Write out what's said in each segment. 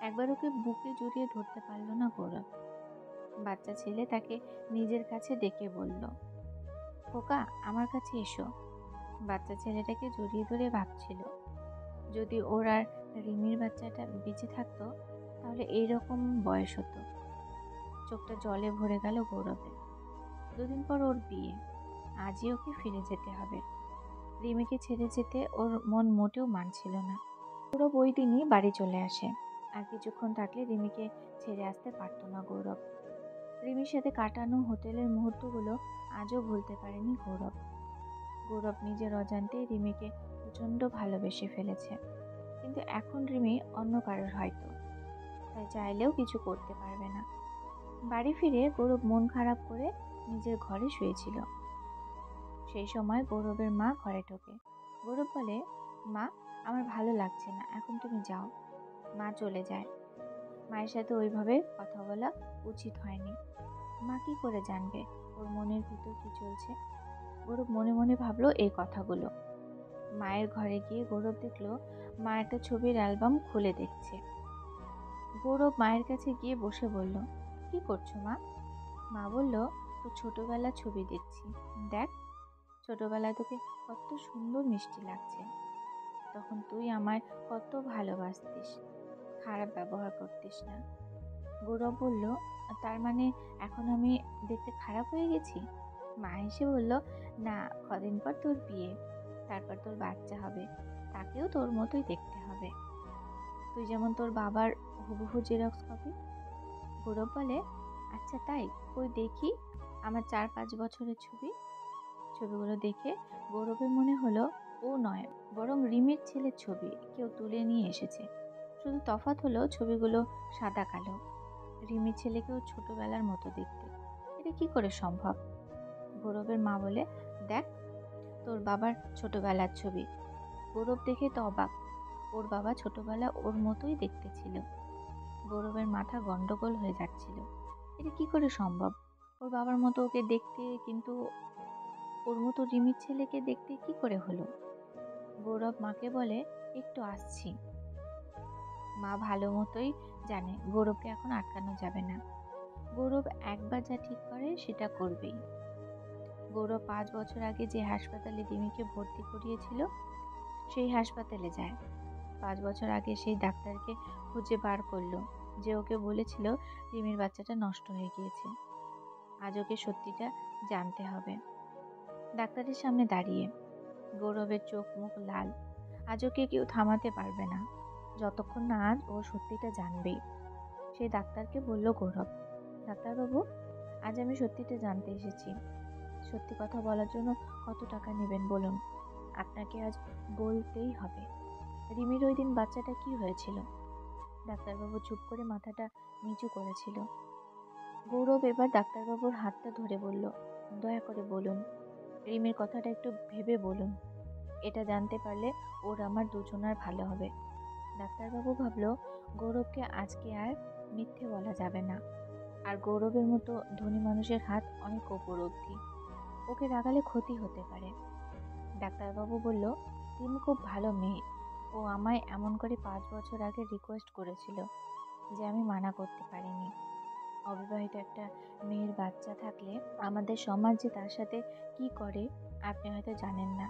একবার ওকে বুকে জড়িয়ে ধরতে পারল না গৌরব। বাচ্চা ছেলে তাকে নিজের কাছে ডেকে বলল, খোকা আমার কাছে এসো। বাচ্চা ছেলেটাকে জড়িয়ে ধরে ভাবছিল, যদি ওর আর রিমির বাচ্চাটা বেঁচে থাকতো তাহলে এইরকম বয়স হতো। চোখটা জলে ভরে গেল গৌরবের। দুদিন পর ওর বিয়ে, আজই ওকে ফিরে যেতে হবে। রিমিকে ছেড়ে যেতে ওর মন মোটেও মানছিল না। গৌরব ওই দিনই বাড়ি চলে আসে। আর কিছুক্ষণ থাকলে রিমিকে ছেড়ে আসতে পারতো না গৌরব। রিমির সাথে কাটানো হোটেলের মুহূর্তগুলো আজও ভুলতে পারেনি গৌরব। গৌরব নিজের অজান্তেই রিমিকে প্রচণ্ড ভালোবেসে ফেলেছে, কিন্তু এখন রিমি অন্য কারোর হয়তো, তাই চাইলেও কিছু করতে পারবে না। বাড়ি ফিরে গৌরব মন খারাপ করে নিজের ঘরে শুয়েছিল। সেই সময় গৌরবের মা ঘরে ঢোকে। গৌরব বলে, মা আমার ভালো লাগছে না, এখন তুমি যাও। মা চলে যায়। মায়ের সাথে ওইভাবে কথা বলা উচিত হয়নি। মা কি করে জানবে ওর মনের ভিতর কি চলছে? গৌরব মনে মনে ভাবলো এই কথাগুলো। মায়ের ঘরে গিয়ে গৌরব দেখলো মা একটা ছবির অ্যালবাম খুলে দেখছে। গৌরব মায়ের কাছে গিয়ে বসে বলল, কি করছো মা? মা বলল, তোর ছোটবেলার ছবি দেখছি, দেখ ছোটবেলায় তোকে কত সুন্দর মিষ্টি লাগছে, তখন তুই আমায় কত ভালোবাসতিস, খারাপ ব্যবহার করতিস না। গৌরব বলল, তার মানে এখন আমি দেখতে খারাপ হয়ে গেছি? মা এসে বলল, না, কদিন পর তোর বিয়ে, তারপর তোর বাচ্চা হবে, তাকেও তোর মতোই দেখতে হবে, তুই যেমন তোর বাবার হুবহু জেরক্স কপি। গৌরব বলে, আচ্ছা তাই, কই দেখি আমার 4-5 বছরের ছবি। ছবিগুলো দেখে গৌরবের মনে হলো ও নয়, বরং রিমির ছেলের ছবি কেউ তুলে নিয়ে এসেছে। শুধু তফাৎ হলো ছবিগুলো সাদা কালো। রিমির ছেলেকেও ছোটবেলার মতো দেখতে। এটা কি করে সম্ভব? গৌরবের মা বলে, দেখ তোর বাবার ছোটবেলার ছবি। গৌরব দেখে তো অবাক, ওর বাবা ছোটবেলা ওর মতোই দেখতে ছিল। গৌরবের মাথা গন্ডগোল হয়ে যাচ্ছিল। এটা কি করে সম্ভব? ওর বাবার মতো ওকে দেখতে, কিন্তু ওর মতো রিমির ছেলেকে দেখতে কি করে হলো? গৌরব মাকে বলে, একটু আসছি। মা ভালো মতোই জানে গৌরবকে এখন আটকানো যাবে না। গৌরব একবার যা ঠিক করে সেটা করবেই। গৌরব 5 বছর আগে যে হাসপাতালে রিমিকে ভর্তি করিয়েছিল সেই হাসপাতালে যায়। 5 বছর আগে সেই ডাক্তারকে খুঁজে বার করলো যে ওকে বলেছিল রিমির বাচ্চাটা নষ্ট হয়ে গিয়েছে। আজ ওকে সত্যিটা জানতে হবে। ডাক্তারের সামনে দাঁড়িয়ে গৌরবের চোখ মুখ লাল। আজ ওকে কেউ থামাতে পারবে না, যতক্ষণ না আজ ও সত্যিটা জানবেই। সেই ডাক্তারকে বলল গৌরব, ডাক্তারবাবু, আজ আমি সত্যিটা জানতে এসেছি। সত্যি কথা বলার জন্য কত টাকা নেবেন বলুন? আপনাকে আজ বলতেই হবে। রিমির ওই দিন বাচ্চাটা কি হয়েছিল? ডাক্তারবাবু চুপ করে মাথাটা নিচু করেছিল। গৌরব এবার ডাক্তারবাবুর হাতটা ধরে বলল, দয়া করে বলুন, রিমির কথাটা একটু ভেবে বলুন। এটা জানতে পারলে ওর আমার দুজনার ভালো হবে। ডাক্তারবাবু ভাবলো গৌরবকে আজকে আর মিথ্যে বলা যাবে না। আর গৌরবের মতো ধনী মানুষের হাত অনেক ওপর অবধি, ওকে রাগালে ক্ষতি হতে পারে। ডাক্তারবাবু বলল, রিমি খুব ভালো মেয়ে, ও আমায় এমন করে 5 বছর আগে রিকোয়েস্ট করেছিল যে আমি মানা করতে পারিনি। অবিবাহিত একটা মেয়ের বাচ্চা থাকলে আমাদের সমাজ যে তার সাথে কি করে আপনি হয়তো জানেন না।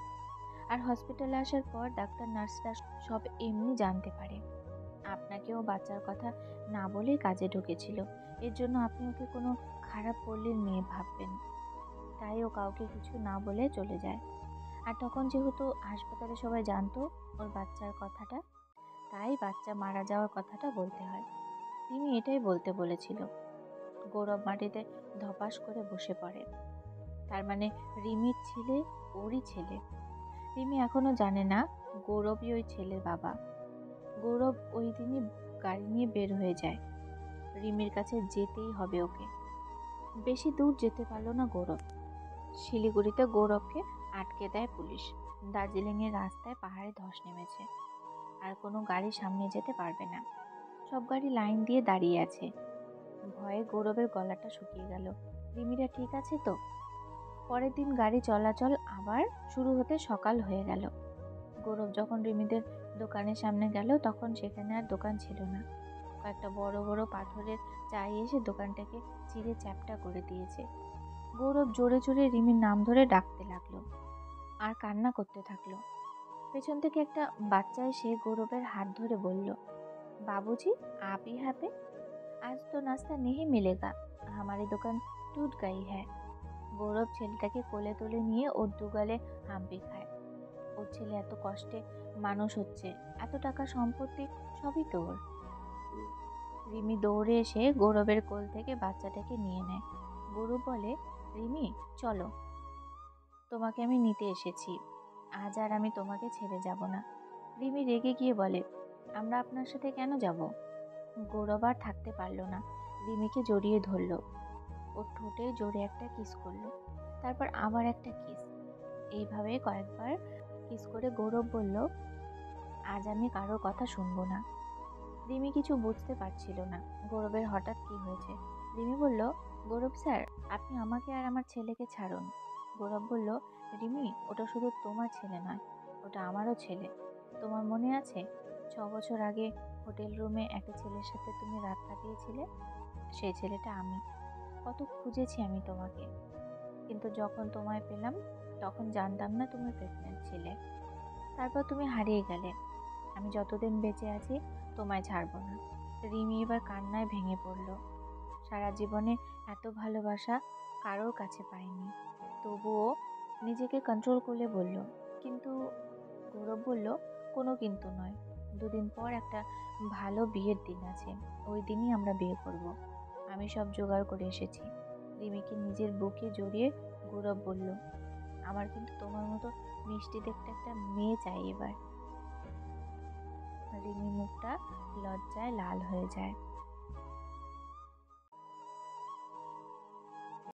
আর হসপিটালে আসার পর ডাক্তার নার্সরা সব এমনি জানতে পারে। আপনাকেও বাচ্চার কথা না বলেই কাজে ঢুকেছিল, এর জন্য আপনি ওকে কোনো খারাপ পল্লীর মেয়ে ভাববেন, তাই ও কাউকে কিছু না বলে চলে যায়। আর তখন যেহেতু হাসপাতালে সবাই জানতো ওর বাচ্চার কথাটা, তাই বাচ্চা মারা যাওয়ার কথাটা বলতে হয়। তিনি এটাই বলতে বলেছিল। গৌরব মাটিতে ধপাস করে বসে পড়ে। তার মানে রিমির ছেলে ওরই ছেলে। রিমি এখনো জানে না গৌরবই ওই ছেলের বাবা। গৌরব ওই দিনই গাড়ি নিয়ে বের হয়ে যায়। রিমির কাছে যেতেই হবে ওকে। বেশি দূর যেতে পারলো না গৌরব। শিলিগুড়িতে গৌরবকে আটকে দেয় পুলিশ। দার্জিলিংয়ের রাস্তায় পাহাড়ে ধস নেমেছে, আর কোনো গাড়ি সামনে যেতে পারবে না। সব গাড়ি লাইন দিয়ে দাঁড়িয়ে আছে। ভয়ে গৌরবের গলাটা শুকিয়ে গেল। রিমিরা ঠিক আছে তো? পরের দিন গাড়ি চলাচল আবার শুরু হতে সকাল হয়ে গেল। গৌরব যখন রিমিদের দোকানের সামনে গেল তখন সেখানে আর দোকান ছিল না। কয়েকটা বড় বড় পাথরের চাই এসে দোকানটাকে চিরে চ্যাপ্টা করে দিয়েছে। গৌরব জোরে জোরে রিমির নাম ধরে ডাকতে লাগলো আর কান্না করতে থাকলো। পেছন থেকে একটা বাচ্চা এসে গৌরবের হাত ধরে বলল, বাবুজি, आप ही यहाँ पे? आज तो नाश्ता नहीं मिलेगा, हमारी दुकान टूट गई है। গৌরব ছেলেটাকে কোলে তুলে নিয়ে ওর দুগালে হাম্পি খায়। ওর ছেলে এত কষ্টে মানুষ হচ্ছে, এত টাকা সম্পত্তি সবই তো ওর। রিমি দৌড়ে এসে গৌরবের কোল থেকে বাচ্চাটাকে নিয়ে নেয়। গৌরব বলে, রিমি চলো, তোমাকে আমি নিতে এসেছি, আজ আর আমি তোমাকে ছেড়ে যাব না। রিমি রেগে গিয়ে বলে, আমরা আপনার সাথে কেন যাব? গৌরব আর থাকতে পারল না, রিমিকে জড়িয়ে ধরল। ওর ঠোঁটে জোরে একটা কিস করলো, তারপর আবার একটা কিস। এইভাবে কয়েকবার কিস করে গৌরব বলল, আজ আমি কারোর কথা শুনবো না। রিমি কিছু বুঝতে পারছিল না গৌরবের হঠাৎ কি হয়েছে। রিমি বলল, গৌরব স্যার, আপনি আমাকে আর আমার ছেলেকে ছাড়ুন। গৌরব বলল, রিমি, ওটা শুধু তোমার ছেলে নয়, ওটা আমারও ছেলে। তোমার মনে আছে 6 বছর আগে হোটেল রুমে একটা ছেলের সাথে তুমি রাত কাটিয়েছিলে? সেই ছেলেটা আমি। কত খুঁজেছি আমি তোমাকে, কিন্তু যখন তোমায় পেলাম তখন জানতাম না তুমি প্রেগনেন্ট ছিলে। তারপর তুমি হারিয়ে গেলে। আমি যতদিন বেঁচে আছি তোমায় ছাড়বো না। রিমি এবার কান্নায় ভেঙে পড়ল। সারা জীবনে এত ভালোবাসা কারোর কাছে পাইনি। তবুও নিজেকে কন্ট্রোল করলে বলল, কিন্তু। গৌরব বলল, কোনো কিন্তু নয়, 2 দিন পর একটা ভালো বিয়ের দিন আছে, ওই দিনই আমরা বিয়ে করব। আমি সব জোগাড় করে এসেছি। রিমিকে নিজের বুকে জড়িয়ে গৌরব বলল, আমার কিন্তু তোমার মতো মিষ্টি দেখতে একটা মেয়ে চাই এবার। রিমি মুখটা লজ্জায় লাল হয়ে যায়।